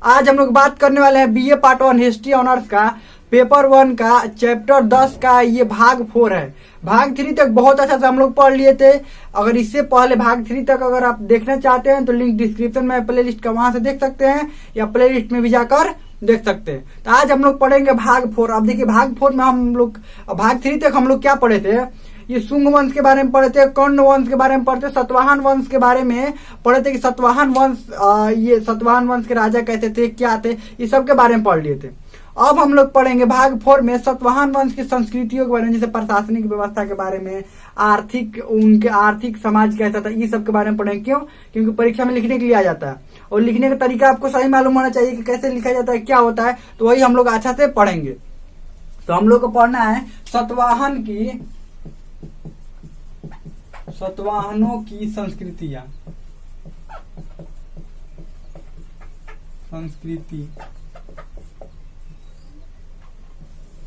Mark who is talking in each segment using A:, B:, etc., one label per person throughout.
A: आज हम लोग बात करने वाले हैं बीए पार्ट 1 हिस्ट्री ऑनर्स का पेपर 1 का चैप्टर 10 का ये भाग 4 है। भाग 3 तक बहुत अच्छा से हम लोग पढ़ लिए थे। अगर इससे पहले भाग 3 तक अगर आप देखना चाहते हैं तो लिंक डिस्क्रिप्शन में प्ले लिस्ट का वहां से देख सकते हैं या प्ले लिस्ट में भी जाकर देख सकते हैं। तो आज हम लोग पढ़ेंगे भाग 4। अब देखिए भाग 4 में हम लोग भाग 3 तक हम लोग क्या पढ़े थे, ये शुंग वंश के बारे में पढ़े थे, कर्ण वंश के बारे में पढ़े थे, सतवाहन वंश के बारे में पढ़े थे कि सतवाहन वंश ये सतवाहन वंश के राजा कैसे थे, क्या थे, ये सब के बारे में पढ़ लिए थे। अब हम लोग पढ़ेंगे भाग 4 में सतवाहन वंश की संस्कृतियों के बारे में, जैसे प्रशासनिक व्यवस्था के बारे में, आर्थिक उनके आर्थिक समाज कैसा था, ये सब के बारे में पढ़ेंगे। क्यों? क्योंकि परीक्षा में लिखने के लिए आ जाता है और लिखने का तरीका आपको सही मालूम होना चाहिए कि कैसे लिखा जाता है, क्या होता है, तो वही हम लोग अच्छा से पढ़ेंगे। तो हम लोग को पढ़ना है सतवाहनों की संस्कृति।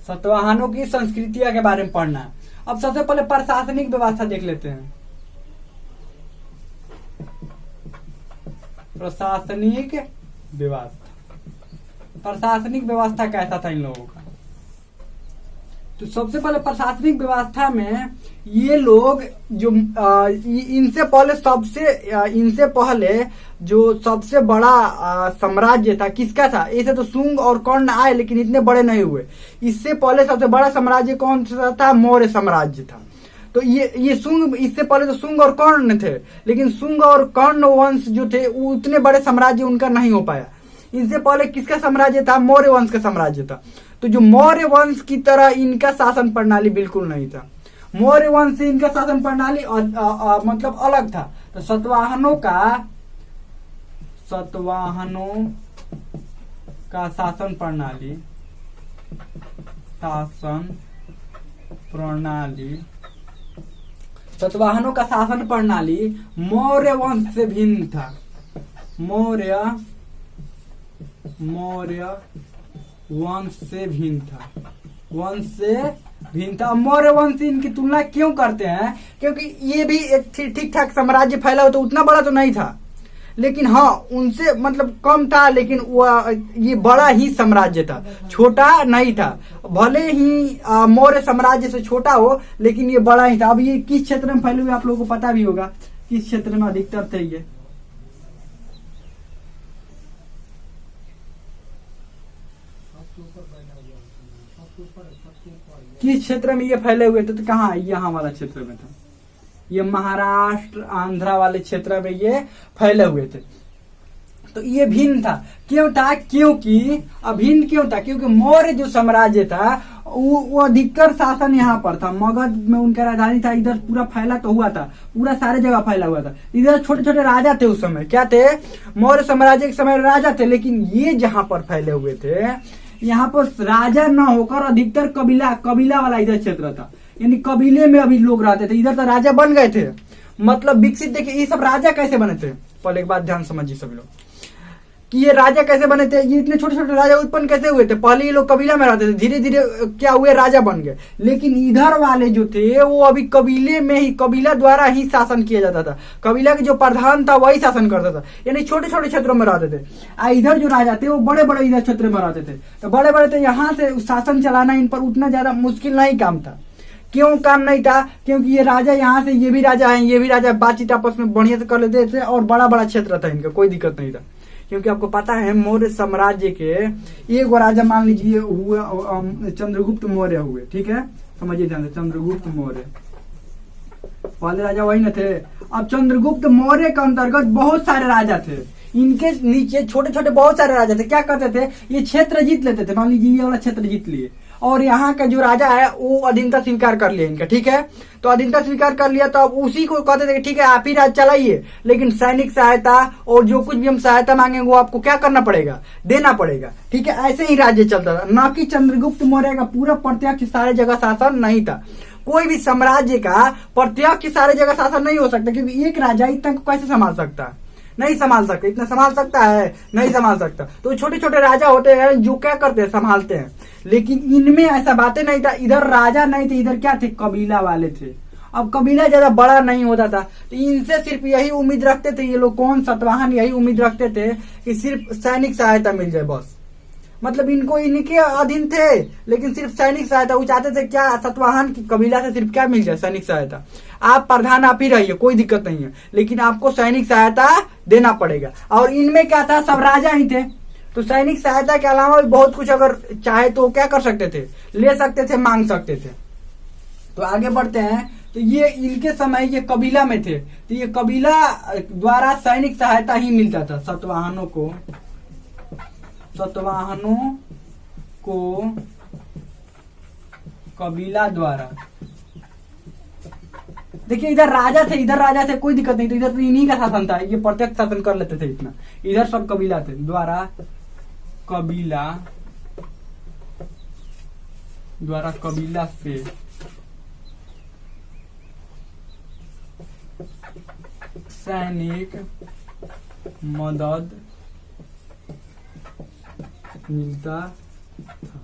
A: सतवाहनों की संस्कृतियां के बारे में पढ़ना है। अब सबसे पहले प्रशासनिक व्यवस्था देख लेते हैं। प्रशासनिक व्यवस्था कैसा था इन लोगों का? तो सबसे पहले प्रशासनिक व्यवस्था में ये लोग जो इनसे पहले जो सबसे बड़ा साम्राज्य था किसका था? ऐसे तो शुंग और कर्ण आए लेकिन इतने बड़े नहीं हुए। इससे पहले सबसे बड़ा साम्राज्य कौन सा था? मौर्य साम्राज्य था। तो ये शुंग, इससे पहले तो शुंग और कर्ण थे, लेकिन शुंग और कर्ण वंश जो थे उतने बड़े साम्राज्य उनका नहीं हो पाया। इनसे पहले किसका साम्राज्य था? मौर्य वंश का साम्राज्य था। तो जो मौर्य वंश की तरह इनका शासन प्रणाली बिल्कुल नहीं था। मौर्य वंश से इनका शासन प्रणाली मतलब अलग था। तो सतवाहनों का शासन प्रणाली मौर्य वंश से भिन्न था। मौर्य वंश से भिन्न था। मौर्य वंश से इनकी तुलना क्यों करते हैं? क्योंकि ये भी एक ठीक ठाक साम्राज्य फैला हो, तो उतना बड़ा तो नहीं था, लेकिन हाँ उनसे मतलब कम था, लेकिन ये बड़ा ही साम्राज्य था, छोटा नहीं था। भले ही मौर्य साम्राज्य से छोटा हो लेकिन ये बड़ा ही था। अब ये किस क्षेत्र में फैले हुए आप लोगों को पता भी होगा, किस क्षेत्र में अधिकतर थे ये? किस क्षेत्र में ये फैले हुए थे? तो कहाँ? यहाँ वाला क्षेत्र में था। ये महाराष्ट्र आंध्रा वाले क्षेत्र में ये फैले हुए थे। तो ये भिन्न था। क्यों था? भिन्न क्यों था? क्योंकि मौर्य जो साम्राज्य था वो अधिकतर शासन यहाँ पर था। मगध में उनका राजधानी था। इधर पूरा फैला तो हुआ था, पूरा सारे जगह फैला हुआ था। इधर छोटे छोटे राजा थे उस समय। क्या थे? मौर्य साम्राज्य के समय राजा थे, लेकिन ये जहां पर फैले हुए थे यहाँ पर राजा न होकर अधिकतर कबीला वाला इधर क्षेत्र था। यानी कबीले में अभी लोग रहते थे। इधर तो राजा बन गए थे, मतलब विकसित। देखिए ये सब राजा कैसे बने थे, पहले एक बात ध्यान समझिए सब लोग कि ये राजा कैसे बने थे। ये इतने छोटे छोटे राजा उत्पन्न कैसे हुए थे? पहले ये लोग कबीला में रहते थे, धीरे धीरे क्या हुए? राजा बन गए। लेकिन इधर वाले जो थे वो अभी कबीले में ही, कबीला द्वारा ही शासन किया जाता था। कबीला के जो प्रधान था वही शासन करता था, यानी छोटे छोटे क्षेत्रों में रहते थे। इधर जो राजा थे वो बड़े बड़े इधर क्षेत्र में रहते थे। तो बड़े बड़े थे, यहाँ से शासन चलाना इन पर उतना ज्यादा मुश्किल नहीं काम था। क्यों काम नहीं था? क्योंकि ये राजा यहाँ से, ये भी राजा है, ये भी राजा, बातचीत आपस में बढ़िया से कर लेते थे और बड़ा बड़ा क्षेत्र था इनका, कोई दिक्कत नहीं था। क्योंकि आपको पता है मौर्य साम्राज्य के एक राजा मान लीजिए हुए चंद्रगुप्त मौर्य हुए, ठीक है, समझिए ध्यान से। चंद्रगुप्त मौर्य पहले राजा वही न थे। अब चंद्रगुप्त मौर्य के अंतर्गत बहुत सारे राजा थे, इनके नीचे छोटे छोटे बहुत सारे राजा थे। क्या करते थे? ये क्षेत्र जीत लेते थे। मान लीजिए ये वाला क्षेत्र जीत लिए और यहाँ का जो राजा है वो अधीनता स्वीकार कर लिया इनका, ठीक है। तो अधीनता स्वीकार कर लिया तो अब उसी को कहते थे कि ठीक है आप ही राज चलाइए, लेकिन सैनिक सहायता और जो कुछ भी हम सहायता मांगेंगे वो आपको क्या करना पड़ेगा? देना पड़ेगा, ठीक है। ऐसे ही राज्य चलता था, न कि चंद्रगुप्त मौर्य का पूरा प्रत्यक्ष सारे जगह शासन नहीं था। कोई भी साम्राज्य का प्रत्यक्ष सारे जगह शासन नहीं हो सकता, क्योंकि एक राजा इतना को कैसे संभाल सकता है? नहीं संभाल सकते। इतना संभाल सकता है? नहीं संभाल सकता। तो छोटे छोटे राजा होते हैं जो क्या करते हैं? संभालते हैं। लेकिन इनमें ऐसा बातें नहीं था। इधर राजा नहीं थे, इधर क्या थे? कबीला वाले थे। अब कबीला ज्यादा बड़ा नहीं होता था, तो इनसे सिर्फ यही उम्मीद रखते थे ये लोग, कौन सतवाहन यही उम्मीद रखते थे कि सिर्फ सैनिक सहायता मिल जाए बस। मतलब इनको इनके अधीन थे, लेकिन सिर्फ सैनिक सहायता वो चाहते थे। क्या सतवाहन की कबीला से सिर्फ क्या मिल जाए? सैनिक सहायता। आप प्रधान आप ही रहिए, कोई दिक्कत नहीं है, लेकिन आपको सैनिक सहायता देना पड़ेगा। और इनमें क्या था, सब राजा ही थे, तो सैनिक सहायता के अलावा भी बहुत कुछ अगर चाहे तो क्या कर सकते थे, ले सकते थे, मांग सकते थे। तो आगे बढ़ते हैं। तो ये इनके समय ये कबीला में थे, तो ये कबीला द्वारा सैनिक सहायता ही मिलता था सतवाहनों को कबीला द्वारा। देखिए इधर राजा थे, कोई दिक्कत नहीं, तो इधर तो इन्हीं का शासन था, ये प्रत्यक्ष शासन कर लेते थे इतना। इधर सब कबीला थे, द्वारा कबीला से सैनिक मदद मिलता था।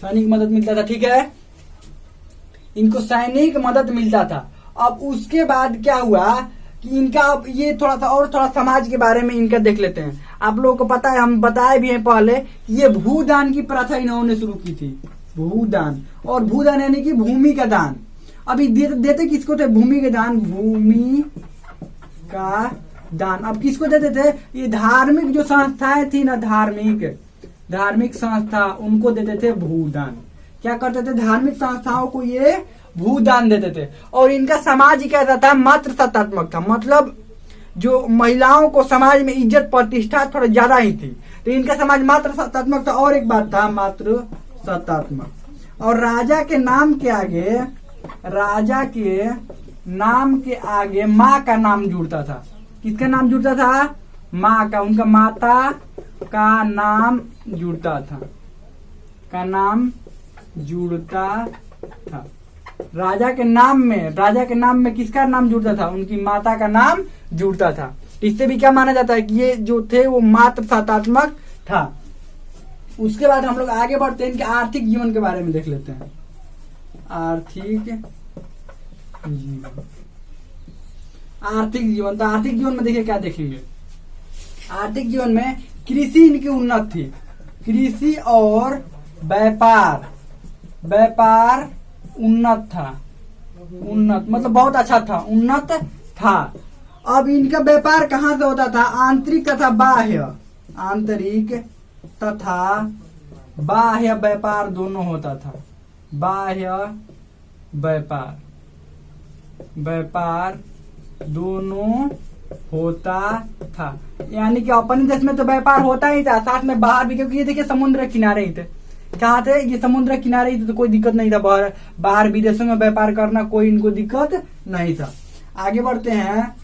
A: सैनिक मदद मिलता था, ठीक है, इनको सैनिक मदद मिलता था। अब उसके बाद क्या हुआ कि इनका, अब ये थोड़ा समाज के बारे में इनका देख लेते हैं। आप लोगों को पता है, हम बताए भी हैं पहले, ये भूदान की प्रथा इन्होंने शुरू की थी। भूदान, और भूदान यानी कि भूमि का दान। अभी देते किसको थे? भूमि के दान, भूमि का दान। अब किसको देते थे? ये धार्मिक जो संस्थाएं थी ना, धार्मिक संस्था, उनको देते थे भूदान। क्या करते थे? धार्मिक संस्थाओं को ये भूदान देते थे। और इनका समाज कैसा था? मात्र सत्तात्मक था, मतलब जो महिलाओं को समाज में इज्जत प्रतिष्ठा थोड़ा ज्यादा ही थी, तो इनका समाज मात्र सत्तात्मक था। और एक बात था, मात्र सत्तात्मक। और राजा के नाम के आगे माँ का नाम जुड़ता था। किसका नाम जुड़ता था? माँ का, उनका माता का नाम जुड़ता था, राजा के नाम में किसका नाम जुड़ता था? उनकी माता का नाम जुड़ता था। इससे भी क्या माना जाता है कि ये जो थे वो मात्र सत्तात्मक था। उसके बाद हम लोग आगे बढ़ते हैं, इनके आर्थिक जीवन के बारे में देख लेते हैं। आर्थिक जीवन, तो आर्थिक जीवन में देखिए क्या देखेंगे। आर्थिक जीवन में कृषि इनकी उन्नत थी, कृषि और व्यापार उन्नत था, मतलब बहुत अच्छा था, उन्नत था। अब इनका व्यापार कहाँ से होता था? आंतरिक तथा बाह्य व्यापार दोनों होता था। बाह्य व्यापार दोनों होता था, यानी कि अपने देश में तो व्यापार होता ही था, साथ में बाहर भी, क्योंकि ये देखिए समुद्र किनारे ही थे। कहाँ थे? ये समुद्र किनारे ही थे, तो कोई दिक्कत नहीं था बाहर विदेशों में व्यापार करना, कोई इनको दिक्कत नहीं था। आगे बढ़ते हैं।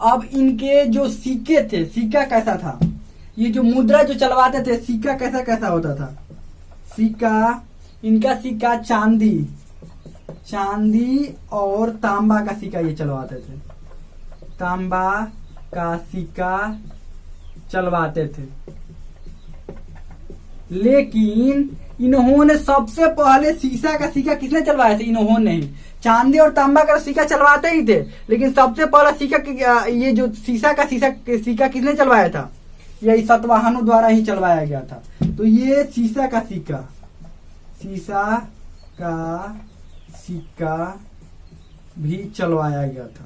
A: अब इनके जो सिक्के थे, सिक्का कैसा था? ये जो मुद्रा जो चलवाते थे, सिक्का कैसा होता था? इनका सिक्का चांदी और तांबा का सिक्का ये चलवाते थे, तांबा का सिक्का चलवाते थे। लेकिन इन्होंने सबसे पहले शीशा का सिक्का किसने चलवाया था? इन्होंने ही। चांदी और तांबा का सिक्का चलवाते ही थे, लेकिन सबसे पहला सिक्का, ये जो शीशा का सिक्का किसने चलवाया था? यही सतवाहनों द्वारा ही चलवाया गया था। तो ये शीशा का सिक्का भी चलवाया गया था,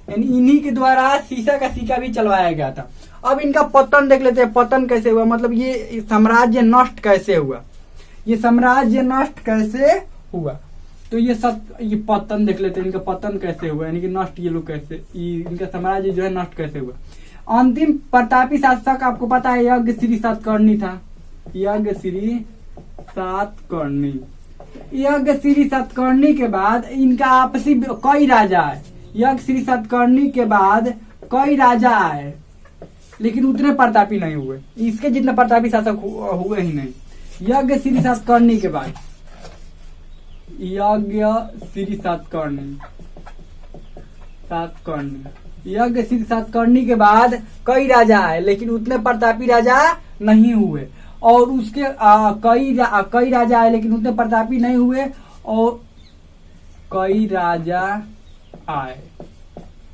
A: यानी इन्हीं के द्वारा शीशा का सिक्का भी चलवाया गया था। अब इनका पतन देख लेते हैं, पतन कैसे हुआ, मतलब ये साम्राज्य नष्ट कैसे हुआ, तो ये पतन देख लेते हैं, इनका पतन कैसे हुआ, यानी कि नष्ट, ये लोग कैसे, इनका साम्राज्य जो है नष्ट कैसे हुआ। अंतिम प्रतापी शासक आपको पता है यज्ञश्री सातकर्णी था। यज्ञश्री सातकर्णी के बाद इनका आपसी कई राजा आए। यज्ञश्री सातकर्णी के बाद कई राजा आए, लेकिन उतने प्रतापी नहीं हुए, इसके जितने प्रतापी शासक हुए ही नहीं। यज्ञश्री सातकर्णी के बाद यज्ञश्री सातकर्णी के बाद कई राजा आए, लेकिन उतने प्रतापी राजा नहीं हुए। और उसके कई राजा आए लेकिन उतने प्रतापी नहीं हुए, और कई राजा आए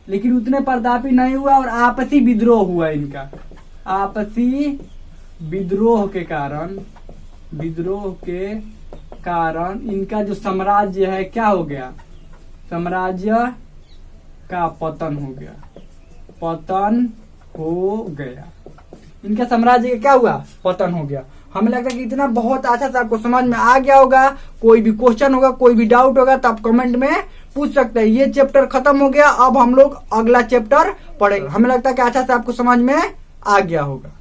A: लेकिन उतने प्रतापी नहीं हुआ, और आपसी विद्रोह हुआ इनका। आपसी विद्रोह के कारण इनका जो साम्राज्य है क्या हो गया, साम्राज्य का पतन हो गया, पतन हो गया। इनका साम्राज्य का क्या हुआ, पतन हो गया। हमें लगता है कि इतना बहुत अच्छा से आपको समझ में आ गया होगा। कोई भी क्वेश्चन होगा, कोई भी डाउट होगा तो आप कमेंट में पूछ सकते हैं। ये चैप्टर खत्म हो गया, अब हम लोग अगला चैप्टर पढ़ेंगे। हमें लगता है कि अच्छा से आपको समझ में आ गया होगा।